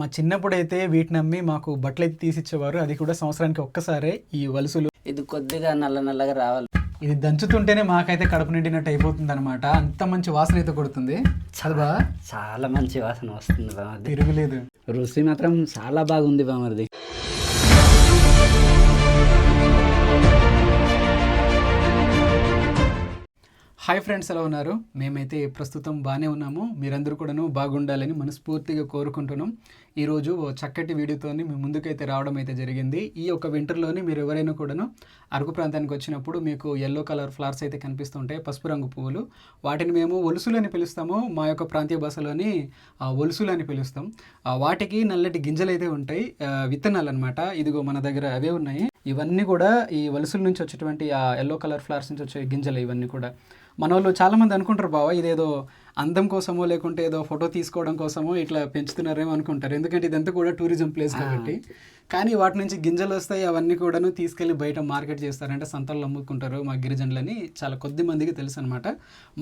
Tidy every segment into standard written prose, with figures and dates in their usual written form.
మా చిన్నప్పుడైతే వీటిని అమ్మి మాకు బట్టలైతే తీసిచ్చేవారు, అది కూడా సంవత్సరానికి ఒక్కసారే. ఈ వలుసులు ఇది కొద్దిగా నల్లగా రావాలి. ఇది దంచుతుంటేనే మాకైతే కడుపు నిండినట్టు అయిపోతుంది అనమాట. అంత మంచి వాసన అయితే కొడుతుంది. చదవా చాలా మంచి వాసన వస్తుంది బామర్ది, తిరుగులేదు. రుచి మాత్రం చాలా బాగుంది బామర్ది. హాయ్ ఫ్రెండ్స్, ఎలా ఉన్నారు? మేమైతే ప్రస్తుతం బాగానే ఉన్నాము. మీరందరూ కూడాను బాగుండాలని మనస్ఫూర్తిగా కోరుకుంటున్నాం. ఈరోజు ఓ చక్కటి వీడియోతోని మీ ముందుకైతే రావడం అయితే జరిగింది. ఈ యొక్క వింటర్లోని మీరు ఎవరైనా కూడాను అరకు ప్రాంతానికి వచ్చినప్పుడు మీకు ఎల్లో కలర్ ఫ్లవర్స్ అయితే కనిపిస్తుంటాయి, పసుపు రంగు పువ్వులు. వాటిని మేము ఒలుసులు అని పిలుస్తాము. మా యొక్క ప్రాంతీయ భాషలోని ఒలుసులు అని పిలుస్తాం. వాటికి నల్లటి గింజలు అయితే ఉంటాయి, విత్తనాలు అనమాట. ఇదిగో మన దగ్గర అవే ఉన్నాయి. ఇవన్నీ కూడా ఈ వలుసుల నుంచి వచ్చేటువంటి ఆ ఎల్లో కలర్ ఫ్లవర్స్ నుంచి వచ్చే గింజలు ఇవన్నీ కూడా. మన వాళ్ళు చాలామంది అనుకుంటారు బావ, ఇదేదో అందం కోసమో లేకుంటే ఏదో ఫోటో తీసుకోవడం కోసమో ఇట్లా పెంచుతున్నారేమో అనుకుంటారు, ఎందుకంటే ఇదంతా కూడా టూరిజం ప్లేస్ కాబట్టి. కానీ వాటి నుంచి గింజలు వస్తాయి, అవన్నీ కూడాను తీసుకెళ్ళి బయట మార్కెట్ చేస్తారంటే సంతల్లో అమ్ముకుంటారు మా గిరిజనులని. చాలా కొద్ది మందికి తెలుసు అనమాట.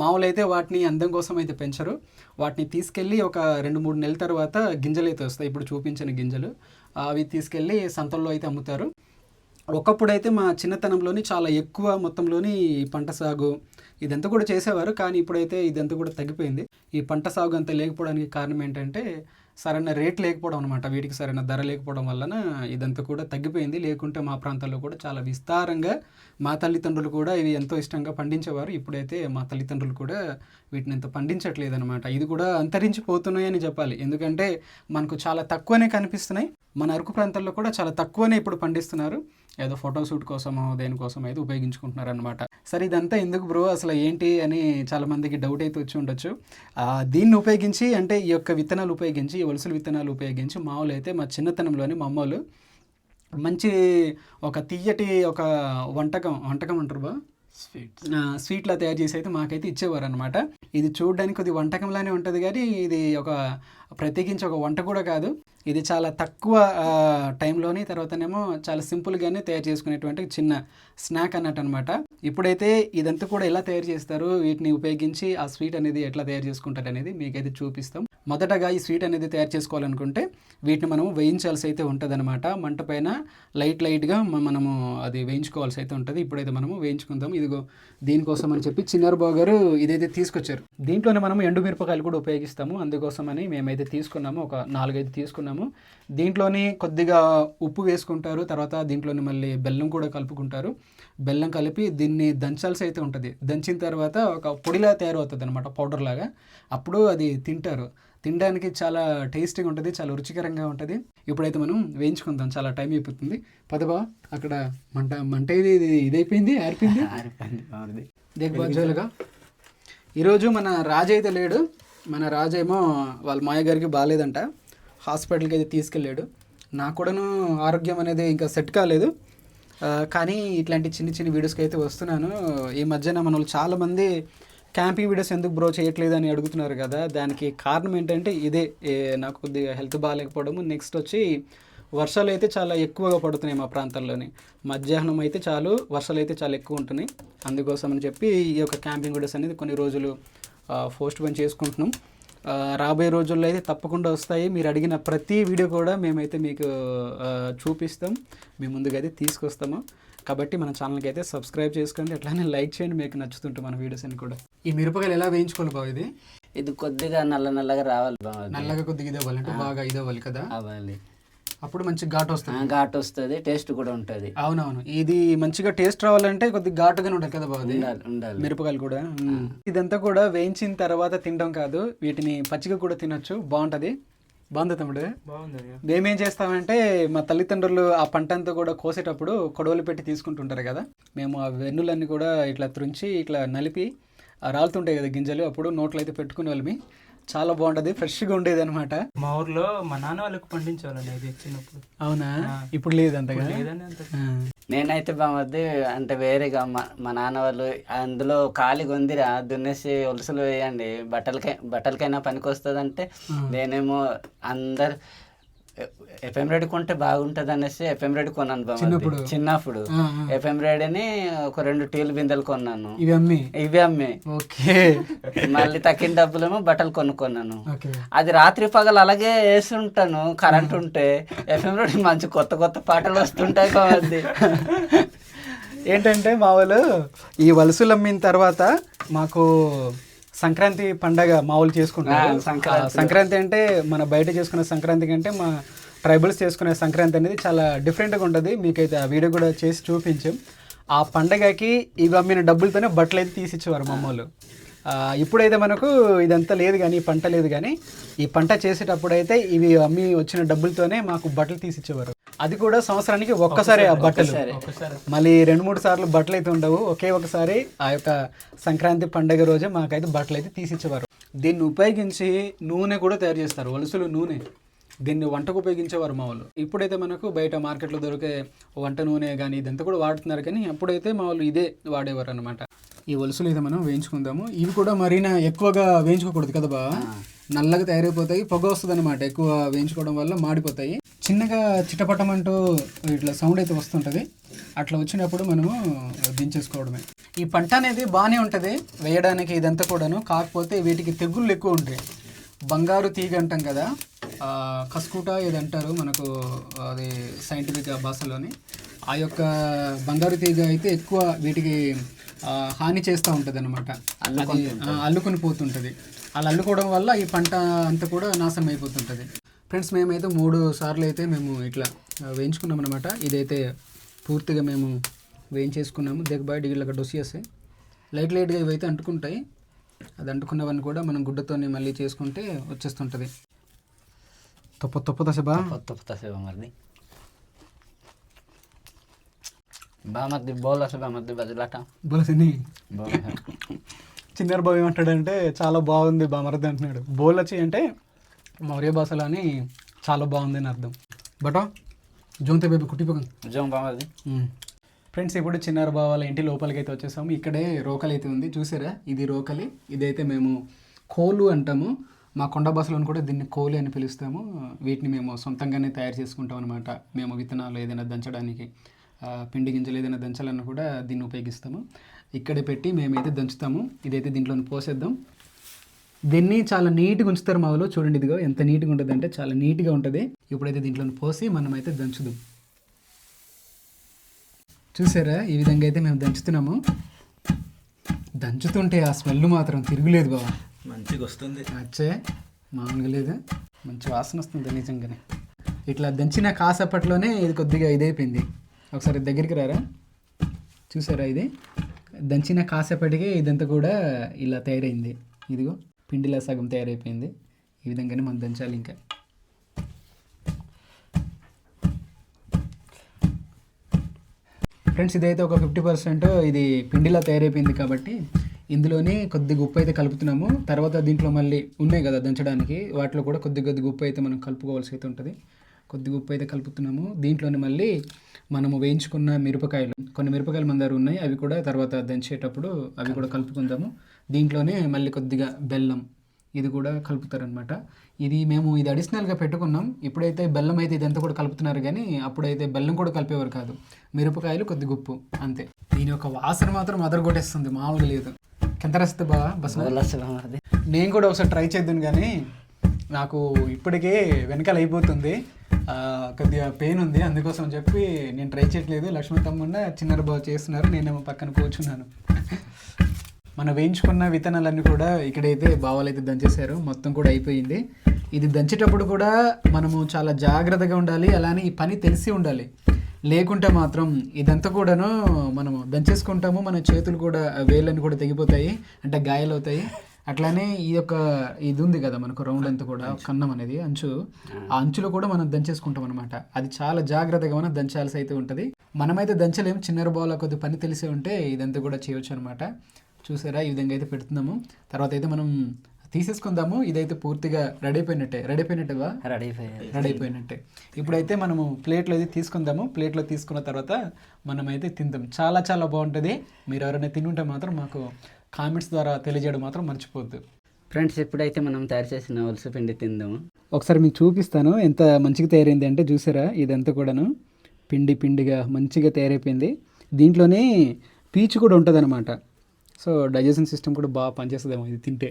మామూలు అయితే వాటిని అందం కోసం అయితే పెంచరు. వాటిని తీసుకెళ్ళి ఒక 2-3 నెలల తర్వాత గింజలు అయితే వస్తాయి, ఇప్పుడు చూపించిన గింజలు. అవి తీసుకెళ్ళి సంతల్లో అయితే అమ్ముతారు. ఒకప్పుడైతే మా చిన్నతనంలోని చాలా ఎక్కువ మొత్తంలోని పంట సాగు ఇదంతా కూడా చేసేవారు, కానీ ఇప్పుడైతే ఇదంతా కూడా తగ్గిపోయింది. ఈ పంట సాగు అంతా లేకపోవడానికి కారణం ఏంటంటే సరైన రేట్ లేకపోవడం అనమాట. వీటికి సరైన ధర లేకపోవడం వలన ఇదంతా కూడా తగ్గిపోయింది. లేకుంటే మా ప్రాంతాల్లో కూడా చాలా విస్తారంగా మా తల్లిదండ్రులు కూడా ఇవి ఎంతో ఇష్టంగా పండించేవారు. ఇప్పుడైతే మా తల్లిదండ్రులు కూడా వీటిని ఎంత పండించట్లేదు అనమాట. ఇది కూడా అంతరించిపోతున్నాయి అని చెప్పాలి, ఎందుకంటే మనకు చాలా తక్కువనే కనిపిస్తున్నాయి. మన అరకు ప్రాంతాల్లో కూడా చాలా తక్కువనే ఇప్పుడు పండిస్తున్నారు. ఏదో ఫోటోషూట్ కోసమో దేనికోసం అయితే ఉపయోగించుకుంటున్నారు అనమాట. సరే, ఇదంతా ఎందుకు బ్రో, అసలు ఏంటి అని చాలామందికి డౌట్ అయితే వచ్చి ఉండొచ్చు. దీన్ని ఉపయోగించి, అంటే ఈ యొక్క విత్తనాలు ఉపయోగించి, ఈ వలసల విత్తనాలు ఉపయోగించి మామూలు అయితే మా చిన్నతనంలోని మా అమ్మలు మంచి ఒక తీయటి ఒక వంటకం అంటారు బా, స్వీట్లా తయారు చేసి అయితే మాకైతే ఇచ్చేవారు అనమాట. ఇది చూడడానికి కొద్ది వంటకంలానే ఉంటుంది, కానీ ఇది ఒక ప్రత్యేకించి ఒక వంట కూడా కాదు. ఇది చాలా తక్కువ టైంలోని తర్వాతనేమో చాలా సింపుల్గానే తయారు చేసుకునేటువంటి చిన్న స్నాక్ అన్నట్టు అనమాట. ఇప్పుడైతే ఇదంతా కూడా ఎలా తయారు చేస్తారు, వీటిని ఉపయోగించి ఆ స్వీట్ అనేది ఎట్లా తయారు చేసుకుంటారు అనేది మీకైతే చూపిస్తాం. మొదటగా ఈ స్వీట్ అనేది తయారు చేసుకోవాలనుకుంటే వీటిని మనం వేయించాల్సి అయితే ఉంటుంది అనమాట. మంట పైన లైట్గా మనము అది వేయించుకోవాల్సి అయితే ఉంటుంది. ఇప్పుడైతే మనము వేయించుకుందాం. ఇదిగో దీనికోసం అని చెప్పి చిన్నారు బావ గారు ఇదైతే తీసుకొచ్చారు. దీంట్లోనే మనం ఎండుమిరపకాయలు కూడా ఉపయోగిస్తాము. అందుకోసమని మేమైతే తీసుకున్నాము, ఒక 4-5 తీసుకున్నాము. దీంట్లోని కొద్దిగా ఉప్పు వేసుకుంటారు, తర్వాత దీంట్లోని మళ్ళీ బెల్లం కూడా కలుపుకుంటారు. బెల్లం కలిపి దీన్ని దంచాల్సి అయితే ఉంటుంది. దంచిన తర్వాత ఒక పొడిలా తయారవుతుంది అనమాట, పౌడర్ లాగా. అప్పుడు అది తినడానికి చాలా టేస్టీగా ఉంటుంది, చాలా రుచికరంగా ఉంటుంది. ఇప్పుడైతే మనం వేయించుకుందాం, చాలా టైం అయిపోతుంది. పదబా, అక్కడ మంట ఇదైపోయింది, ఆరిపోయింది. దేగబాజులుగా ఈరోజు మన రాజు అయితే లేడు. మన రాజు ఏమో వాళ్ళ మాయ గారికి బాగాలేదంట, హాస్పిటల్కి అయితే తీసుకెళ్ళాడు. నాకు కూడాను ఆరోగ్యం అనేది ఇంకా సెట్ కాలేదు, కానీ ఇట్లాంటి చిన్న వీడియోస్కి అయితే వస్తున్నాను. ఈ మధ్యన మన వాళ్ళు చాలామంది క్యాంపింగ్ వీడియోస్ ఎందుకు బ్రో చేయట్లేదు అని అడుగుతున్నారు కదా. దానికి కారణం ఏంటంటే ఇదే, నాకు కొద్దిగా హెల్త్ బాగాలేకపోవడము. నెక్స్ట్ వచ్చి వర్షాలు అయితే చాలా ఎక్కువగా పడుతున్నాయి మా ప్రాంతాల్లోని. మధ్యాహ్నం అయితే వర్షాలు అయితే చాలా ఎక్కువ ఉంటున్నాయి. అందుకోసం అని చెప్పి ఈ యొక్క క్యాంపింగ్ వీడియోస్ అనేది కొన్ని రోజులు పోస్ట్ పోన్ చేసుకుంటున్నాం. రాబోయే రోజుల్లో అయితే తప్పకుండా వస్తాయి. మీరు అడిగిన ప్రతి వీడియో కూడా మేమైతే మీకు చూపిస్తాం, మీ ముందుగా అయితే తీసుకొస్తాము. కాబట్టి మన ఛానల్కి అయితే సబ్స్క్రైబ్ చేసుకోండి, అట్లానే లైక్ చేయండి మీకు నచ్చుతుంటే మన వీడియోస్ అని కూడా. ఈ మిరపకాయలు ఎలా వేయించుకోవాలి బావ? ఇది కొద్దిగా నల్లగా రావాలి బావ, నల్లగా కొద్దిగా ఇదవ్వాలి, అంటే బాగా ఇదవ్వాలి కదా, అవ్వాలి. అప్పుడు మంచి ఘాటు వస్తుంది, టేస్ట్ కూడా ఉంటుంది. అవునవును, ఇది మంచిగా టేస్ట్ రావాలంటే కొద్దిగా ఘాటుగానే ఉండాలి కదా బాగుంది ఉండాలి మిరపకాయలు కూడా. ఇదంతా కూడా వేయించిన తర్వాత తినడం కాదు, వీటిని పచ్చిగా కూడా తినొచ్చు, బాగుంటుంది తమ్ముడు. మేమేం చేస్తామంటే మా తల్లిదండ్రులు ఆ పంట అంతా కూడా కోసేటప్పుడు కొడవలు పెట్టి తీసుకుంటుంటారు కదా, మేము ఆ వెన్నులన్నీ కూడా ఇట్లా త్రుంచి ఇట్లా నలిపి రాలుతుంటాయి కదా గింజలు, అప్పుడు నోట్లో అయితే పెట్టుకునే వాళ్ళమి. చాలా బాగుంటది, ఫ్రెష్గా ఉండేది అనమాట. మా ఊర్లో మా నాన్న వాళ్ళకి పండించేవాళ్ళని అది చిన్నప్పుడు. అవునా, ఇప్పుడు లేదు అంతగా. నేనైతే బామర్ది అంటే వేరేగా మా నాన్న వాళ్ళు అందులో ఖాళీ గొందిరా దున్నేసి ఒలుసులు వేయండి, బట్టలకైనా పనికి వస్తుంది అంటే నేనేమో ఎఫ్ఎం రెడీ కొంటే బాగుంటది అనేసి ఎఫ్ఎం రెడీ కొన్నాను చిన్నప్పుడు? చిన్నప్పుడు ఆ, ఎఫ్ఎం రెడీని ఒక 2 టీలు బిందెలు కొన్నాను. ఇవి అమ్మి. ఇవి అమ్మే ఓకే మళ్ళీ తక్కిన డబ్బులేమో బట్టలు కొనుక్కున్నాను. ఓకే. అది రాత్రి పగలు అలాగే వేస్తుంటాను కరెంట్ ఉంటే. ఎఫ్ఎం రెడీ మంచి కొత్త కొత్త పాటలు వస్తుంటాయి బామర్ది. ఏంటంటే మా వాళ్ళు ఈ వలసలు అమ్మిన తర్వాత మాకు సంక్రాంతి పండగ మా వాళ్ళు చేసుకుంటారు. సంక్రాంతి అంటే మన బయట చేసుకునే సంక్రాంతి కంటే మా ట్రైబల్స్ చేసుకునే సంక్రాంతి అనేది చాలా డిఫరెంట్గా ఉంటుంది. మీకైతే ఆ వీడియో కూడా చేసి చూపించాం. ఆ పండగకి ఇవి అమ్మిన డబ్బులతోనే బట్టలు అయితే తీసిచ్చేవారు మా అమ్మోళ్ళు. ఇప్పుడైతే మనకు ఇదంతా లేదు కానీ, ఈ పంట లేదు కానీ, ఈ పంట చేసేటప్పుడు అయితే ఇవి అమ్మి వచ్చిన డబ్బులతోనే మాకు బట్టలు తీసిచ్చేవారు. అది కూడా సంవత్సరానికి ఒక్కసారి ఆ బట్టలు, మళ్ళీ 2-3 సార్లు బట్టలు అయితే ఉండవు. ఒకే ఒకసారి ఆ యొక్క సంక్రాంతి పండగ రోజే మాకైతే బట్టలు అయితే తీసిచ్చేవారు. దీన్ని ఉపయోగించి నూనె కూడా తయారు చేస్తారు, వలసలు నూనె. దీన్ని వంటకు ఉపయోగించేవారు మా వాళ్ళు. ఇప్పుడైతే మనకు బయట మార్కెట్లో దొరికే వంట నూనె కానీ ఇదంతా కూడా వాడుతున్నారు, కానీ అప్పుడైతే మా వాళ్ళు ఇదే వాడేవారు అనమాట. ఈ వలసలు అయితే మనం వేయించుకుందాము. ఇవి కూడా మరీనా ఎక్కువగా వేయించుకోకూడదు కదా బా, నల్లగా తయారైపోతాయి, పొగ వస్తుంది అనమాట. ఎక్కువ వేయించుకోవడం వల్ల మాడిపోతాయి. చిన్నగా చిటపటమంటూ ఇట్లా సౌండ్ అయితే వస్తుంటుంది. అట్లా వచ్చినప్పుడు మనము దించేసుకోవడమే. ఈ పంట అనేది బాగానే ఉంటుంది వేయడానికి ఇదంతా కూడాను. కాకపోతే వీటికి తెగుళ్ళు ఎక్కువ ఉంటాయి. బంగారు తీగ అంటాం కదా, కస్కూట ఏదంటారు మనకు, అది సైంటిఫిక్ భాషలోని. ఆ యొక్క బంగారు తీగ అయితే ఎక్కువ వీటికి హాని చేస్తూ ఉంటుంది అనమాట. అది అల్లుకొని పోతుంటుంది. అలా అల్లుకోవడం వల్ల ఈ పంట అంతా కూడా నాశనం అయిపోతుంటుంది. ఫ్రెండ్స్, మేమైతే 3 సార్లు అయితే మేము ఇట్లా వేయించుకున్నాం అనమాట. ఇదైతే పూర్తిగా మేము వేయించేసుకున్నాము. బయట ఇళ్ళ డొసియస్ లైట్గా ఇవైతే అంటుకుంటాయి. అది అంటుకున్నవన్నీ కూడా మనం గుడ్డతోని మళ్ళీ చేసుకుంటే వచ్చేస్తుంటుంది. తొప్పతసబా బామర్ది బామర్ది బోలస బామర్ది బదులాట బోలసిని చిన్నారు బాబు ఏమంటాడంటే చాలా బాగుంది బామర్ది అంటున్నాడు. బోలచి అంటే మౌర్య భాషలో అని చాలా బాగుంది అని అర్థం. బటో జోంతే బేబీ కుట్టిపోకండి జోం బామర్ది. ఫ్రెండ్స్, ఇప్పుడు చిన్నారు బావ వాళ్ళ ఇంటి లోపలికి అయితే వచ్చేసాము. ఇక్కడే రోకలి అయితే ఉంది, చూసారా? ఇది రోకలి. ఇదైతే మేము కోలు అంటాము. మా కొండ భాషలో కూడా దీన్ని కోలి అని పిలుస్తాము. వీటిని మేము సొంతంగానే తయారు చేసుకుంటాం అనమాట. మేము విత్తనాలు ఏదైనా దంచడానికి, పిండి గింజలు ఏదైనా దంచాలన్నా కూడా దీన్ని ఉపయోగిస్తాము. ఇక్కడే పెట్టి మేమైతే దంచుతాము. ఇదైతే దీంట్లో పోసేద్దాం. దీన్ని చాలా నీట్గా ఉంచుతారు మా వాళ్ళు. చూడండి, ఇదిగో ఎంత నీట్గా ఉంటుంది అంటే చాలా నీట్గా ఉంటుంది. ఇప్పుడైతే దీంట్లో పోసి మనమైతే దంచుదాం. చూసారా? ఈ విధంగా అయితే మేము దంచుతున్నాము. దంచుతుంటే ఆ స్మెల్ మాత్రం తిరుగులేదు బాబా, మంచిగా వస్తుంది. అచ్చే మామూలుగా లేదు, మంచి వాసన వస్తుంది నిజంగానే. ఇట్లా దంచిన కాసేపట్లోనే ఇది కొద్దిగా ఇదైపోయింది. ఒకసారి దగ్గరికి రారా, చూసారా? ఇది దంచిన కాసేపటికి ఇదంతా కూడా ఇలా తయారైంది. ఇదిగో పిండిలా సగం తయారైపోయింది. ఈ విధంగానే మనం దంచాలి. ఇంకా ఫ్రెండ్స్, ఇదైతే ఒక 50% ఇది పిండిలా తయారైపోయింది కాబట్టి ఇందులోనే కొద్దిగా ఉప్పు అయితే కలుపుతున్నాము. తర్వాత దీంట్లో మళ్ళీ ఉన్నాయి కదా దంచడానికి, వాటిలో కూడా కొద్దిగా ఉప్పు అయితే మనం కలుపుకోవాల్సి అయితే ఉంటుంది. కొద్దిగా ఉప్పు అయితే కలుపుతున్నాము. దీంట్లోనే మళ్ళీ మనము వేయించుకున్న మిరపకాయలు, కొన్ని మిరపకాయలు మన దగ్గర ఉన్నాయి, అవి కూడా తర్వాత దంచేటప్పుడు అవి కూడా కలుపుకుందాము. దీంట్లోనే మళ్ళీ కొద్దిగా బెల్లం, ఇది కూడా కలుపుతారనమాట. ఇది అడిషనల్గా పెట్టుకున్నాం. ఇప్పుడైతే బెల్లం అయితే ఇదంతా కూడా కలుపుతున్నారు, కానీ అప్పుడైతే బెల్లం కూడా కలిపేవారు కాదు. మిరపకాయలు కొద్దిగా ఉప్పు అంతే. దీని యొక్క వాసన మాత్రం అదరగొట్టేస్తుంది, మామూలుగా లేదు. ఎంత రస్తే బా బస్. నేను కూడా ఒకసారి ట్రై చేద్దాను, కానీ నాకు ఇప్పటికే వెనకాల అయిపోతుంది, కొద్దిగా పెయిన్ ఉంది. అందుకోసం చెప్పి నేను ట్రై చేయట్లేదు. లక్ష్మీ తమ్మున్న చిన్నారు బాగా చేస్తున్నారు, నేనేమో పక్కన కూర్చున్నాను. మనం వేయించుకున్న విత్తనాలన్నీ కూడా ఇక్కడైతే బావాలు అయితే దంచేశారు. మొత్తం కూడా అయిపోయింది. ఇది దంచేటప్పుడు కూడా మనము చాలా జాగ్రత్తగా ఉండాలి. అలానే ఈ పని తెలిసి ఉండాలి. లేకుంటే మాత్రం ఇదంతా కూడాను మనము దంచేసుకుంటాము, మన చేతులు కూడా వేళ్ళని కూడా తెగిపోతాయి, అంటే గాయాలు అవుతాయి. అట్లానే ఇది ఉంది కదా మనకు రౌండ్ అంతా కూడా కన్నం అనేది అంచు, ఆ అంచులో కూడా మనం దంచేసుకుంటాం అనమాట. అది చాలా జాగ్రత్తగా మనం దంచాల్సి అయితే ఉంటుంది. మనమైతే దంచలేము, చిన్నారు బావుల కొద్ది పని తెలిసే ఉంటే ఇదంతా కూడా చేయొచ్చు అనమాట. చూసారా? ఈ విధంగా అయితే పెడుతున్నాము. తర్వాత అయితే మనం తీసేసుకుందాము. ఇదైతే పూర్తిగా రెడీ అయిపోయినట్టుగా రెడీ అయిపోయినట్టే. ఇప్పుడైతే మనము ప్లేట్లో అయితే తీసుకుందాము. ప్లేట్లో తీసుకున్న తర్వాత మనమైతే తిందాం. చాలా చాలా బాగుంటుంది. మీరు ఎవరైనా తినుంటే మాత్రం మాకు కామెంట్స్ ద్వారా తెలియజేయడం మాత్రం మర్చిపోద్దు. ఫ్రెండ్స్, ఇప్పుడైతే మనం తయారు చేసిన వలస పిండి తిందాము. ఒకసారి మీకు చూపిస్తాను ఎంత మంచిగా తయారైంది అంటే, చూసారా ఇదంతా కూడాను పిండి పిండిగా మంచిగా తయారైపోయింది. దీంట్లోనే పీచు కూడా ఉంటుంది అనమాట. సో డైజెషన్ సిస్టమ్ కూడా బాగా పనిచేస్తుందేమో ఇది తింటే.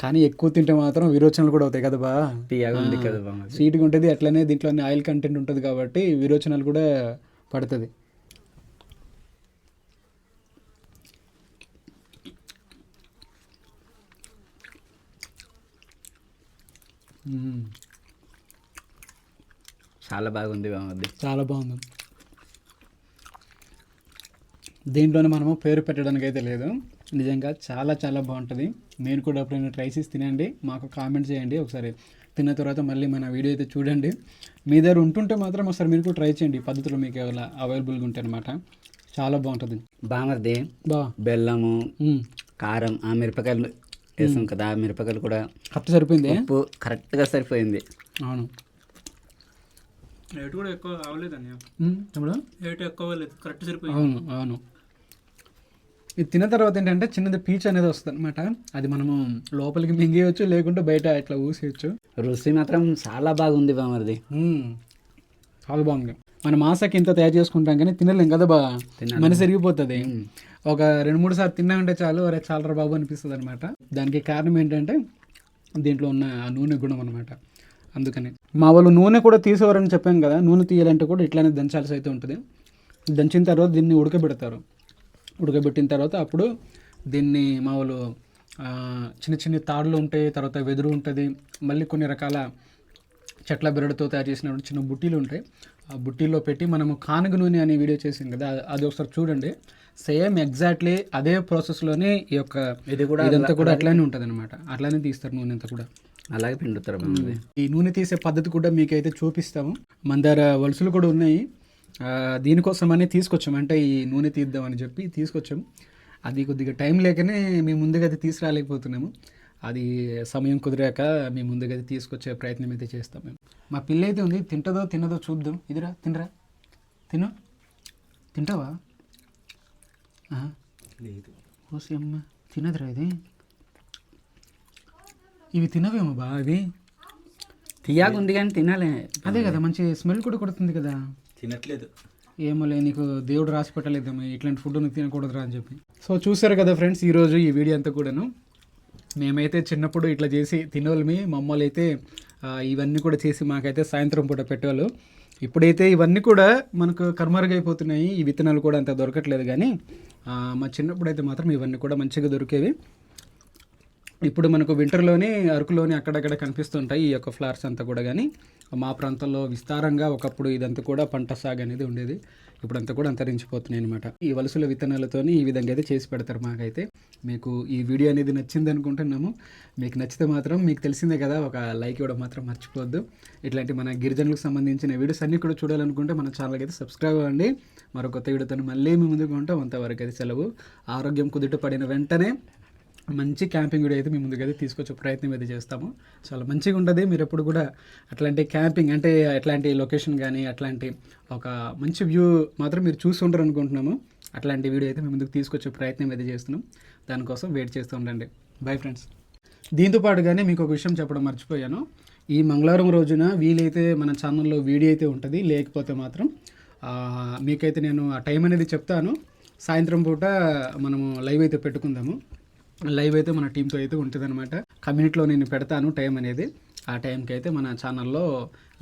కానీ ఎక్కువ తింటే మాత్రం విరోచనలు కూడా అవుతాయి కదా బా. తీయగా ఉంది కదా బామ్మది. స్వీట్గా ఉంటుంది, అట్లనే దీంట్లోనే ఆయిల్ కంటెంట్ ఉంటుంది కాబట్టి విరోచనాలు కూడా పడుతుంది. చాలా బాగుంది బామ్మది. చాలా బాగుంది. దీంట్లోనే మనము పేరు పెట్టడానికి అయితే లేదు, నిజంగా చాలా చాలా బాగుంటుంది. మీరు కూడా ఎప్పుడైనా ట్రై చేసి తినండి, మాకు కామెంట్ చేయండి. ఒకసారి తిన్న తర్వాత మళ్ళీ మన వీడియో అయితే చూడండి. మీ దగ్గర ఉంటుంటే మాత్రం ఒకసారి మీరు కూడా ట్రై చేయండి, ఈ పద్ధతిలో మీకు ఏమైనా అవైలబుల్గా ఉంటాయి అనమాట. చాలా బాగుంటుంది బామర్ది. బా. బెల్లము, కారం, ఆ మిరపకాయలు వేసాం కదా, ఆ మిరపకాయలు కూడా కరెక్ట్ సరిపోయింది. ఉప్పు కరెక్ట్గా సరిపోయింది. అవును. రేటు కూడా ఎక్కువ అవ్వలేదండి, తమ్ముడు రేటు ఎక్కువ అవ్వలేదు, కరెక్ట్ సరిపోయింది. అవును అవును. ఇది తిన్న తర్వాత ఏంటంటే చిన్నది పీచ్ అనేది వస్తుంది అనమాట. అది మనము లోపలికి మింగేయచ్చు, లేకుంటే బయట ఇట్లా ఊసేయచ్చు. రుచి మాత్రం చాలా బాగుంది బామర్ది. చాలా బాగుంది. మనం ఆశకి ఇంత తయారు చేసుకుంటాం కానీ తినలేం కదా బా, మనసు ఎరిగిపోతుంది. ఒక 2-3 సార్లు తిన్నామంటే చాలు, అరే చాలా బాబు అనిపిస్తుంది అనమాట. దానికి కారణం ఏంటంటే దీంట్లో ఉన్న ఆ నూనె గుణం అనమాట. అందుకని మా వాళ్ళు నూనె కూడా తీసేవారని చెప్పాం కదా, నూనె తీయాలంటే కూడా ఇట్లానే దంచాల్సి అయితే ఉంటుంది. దంచిన తర్వాత దీన్ని ఉడకబెడతారు. ఉడకబెట్టిన తర్వాత అప్పుడు దీన్ని మా వాళ్ళు చిన్న చిన్న తాడులు ఉంటాయి, తర్వాత వెదురు ఉంటుంది, మళ్ళీ కొన్ని రకాల చెట్ల బెరడుతో తయారు చేసిన చిన్న బుట్టీలు ఉంటాయి. ఆ బుట్టీలో పెట్టి మనము కానుగ నూనె అనే వీడియో చేసాం కదా, అది ఒకసారి చూడండి. సేమ్ ఎగ్జాక్ట్లీ అదే ప్రాసెస్లోనే ఈ యొక్క ఇదంతా కూడా అట్లానే ఉంటుంది అనమాట. అట్లానే తీస్తారు నూనె అంతా కూడా, అలాగే పిండుతారు బామర్ది. ఈ నూనె తీసే పద్ధతి కూడా మీకైతే చూపిస్తాము. మన దగ్గర వలుసులు కూడా ఉన్నాయి, దీనికోసమని తీసుకొచ్చాము. అంటే ఈ నూనె తీద్దామని చెప్పి తీసుకొచ్చాము. అది కొద్దిగా టైం లేకనే మేము ముందుగా అయితే తీసుకురాలేకపోతున్నాము. అది సమయం కుదిరాక మేము ముందుగా అయితే తీసుకొచ్చే ప్రయత్నం అయితే చేస్తాం మేము. మా పిల్ల అయితే ఉంది, తింటుందో తినదో చూద్దాం. ఇదిరా తినరా, తింటావా? లేదు. ఓసి అమ్మ తినదురా ఇది. ఇవి తినవేమో బా, ఇవి తీయగా ఉంది కానీ తినాలే. అదే కదా, మంచి స్మెల్ కూడా కొడుతుంది కదా. తినట్లేదు. ఏమోలే, నీకు దేవుడు రాసి పెట్టలేదేమో ఇట్లాంటి ఫుడ్ నువ్వు తినకూడదురా అని చెప్పి. సో చూసారు కదా ఫ్రెండ్స్, ఈరోజు ఈ వీడియో అంతా కూడాను మేమైతే చిన్నప్పుడు ఇట్లా చేసి తినేవాళ్ళమి. మా అమ్మలు అయితే ఇవన్నీ కూడా చేసి మాకైతే సాయంత్రం పూట పెట్టేవాళ్ళు. ఇప్పుడైతే ఇవన్నీ కూడా మనకు కనుమరుగైపోతున్నాయి, ఈ విత్తనాలు కూడా అంత దొరకట్లేదు. కానీ మా చిన్నప్పుడు అయితే మాత్రం ఇవన్నీ కూడా మంచిగా దొరికేవి. ఇప్పుడు మనకు వింటర్లోనే అరకులోని అక్కడక్కడ కనిపిస్తుంటాయి ఈ యొక్క ఫ్లవర్స్ అంతా కూడా. కానీ మా ప్రాంతంలో విస్తారంగా ఒకప్పుడు ఇదంతా కూడా పంట సాగు అనేది ఉండేది. ఇప్పుడంతా కూడా అంతరించిపోతున్నాయి అనమాట. ఈ వలసల విత్తనాలతోని ఈ విధంగా అయితే చేసి పెడతారు మాకైతే. మీకు ఈ వీడియో అనేది నచ్చింది అనుకుంటున్నాము. మీకు నచ్చితే మాత్రం మీకు తెలిసిందే కదా, ఒక లైక్ ఇవ్వడం మాత్రం మర్చిపోవద్దు. ఇట్లాంటి మన గిరిజనులకు సంబంధించిన వీడియోస్ అన్నీ కూడా చూడాలనుకుంటే మన ఛానల్కి అయితే సబ్స్క్రైబ్ అవ్వండి. మరో కొత్త వీడియోతో మళ్ళీ మీ ముందుకు ఉంటాం. అంతవరకు అయితే సెలవు. ఆరోగ్యం కుదుట పడిన వెంటనే మంచి క్యాంపింగ్ వీడియో అయితే మీ ముందుకైతే తీసుకొచ్చే ప్రయత్నం అయితే చేస్తాము. చాలా మంచిగా ఉంటుంది. మీరు ఎప్పుడు కూడా అట్లాంటి క్యాంపింగ్ అంటే అట్లాంటి లొకేషన్ కానీ అట్లాంటి ఒక మంచి వ్యూ మాత్రం మీరు చూసి ఉంటారు అనుకుంటున్నాము. అట్లాంటి వీడియో అయితే మీ ముందుకు తీసుకొచ్చే ప్రయత్నం అయితే చేస్తున్నాం. దానికోసం వెయిట్ చేస్తూ ఉండండి. Bye friends. దీంతో పాటుగానే మీకు ఒక విషయం చెప్పడం మర్చిపోయాను. ఈ మంగళవారం రోజున వీలైతే మన ఛానల్లో వీడియో అయితే ఉంటుంది, లేకపోతే మాత్రం మీకైతే నేను ఆ టైం అనేది చెప్తాను. సాయంత్రం పూట మనము లైవ్ అయితే పెట్టుకుందాము. లైవ్ అయితే మన టీంతో అయితే ఉంటుంది అనమాట. కమ్యూనిటీలో నేను పెడతాను టైం అనేది. ఆ టైంకి అయితే మన ఛానల్లో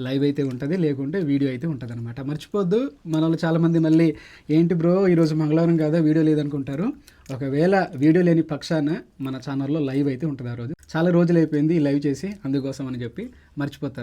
లైవ్ అయితే ఉంటుంది, లేకుంటే వీడియో అయితే ఉంటుంది అనమాట. మర్చిపోద్దు. మన వాళ్ళు చాలామంది మళ్ళీ ఏంటి బ్రో ఈరోజు మంగళవారం కదా వీడియో లేదనుకుంటారు. ఒకవేళ వీడియో లేని పక్షాన మన ఛానల్లో లైవ్ అయితే ఉంటుంది. ఆ రోజు చాలా రోజులు అయిపోయింది లైవ్ చేసి, అందుకోసం అని చెప్పి మర్చిపోతారు.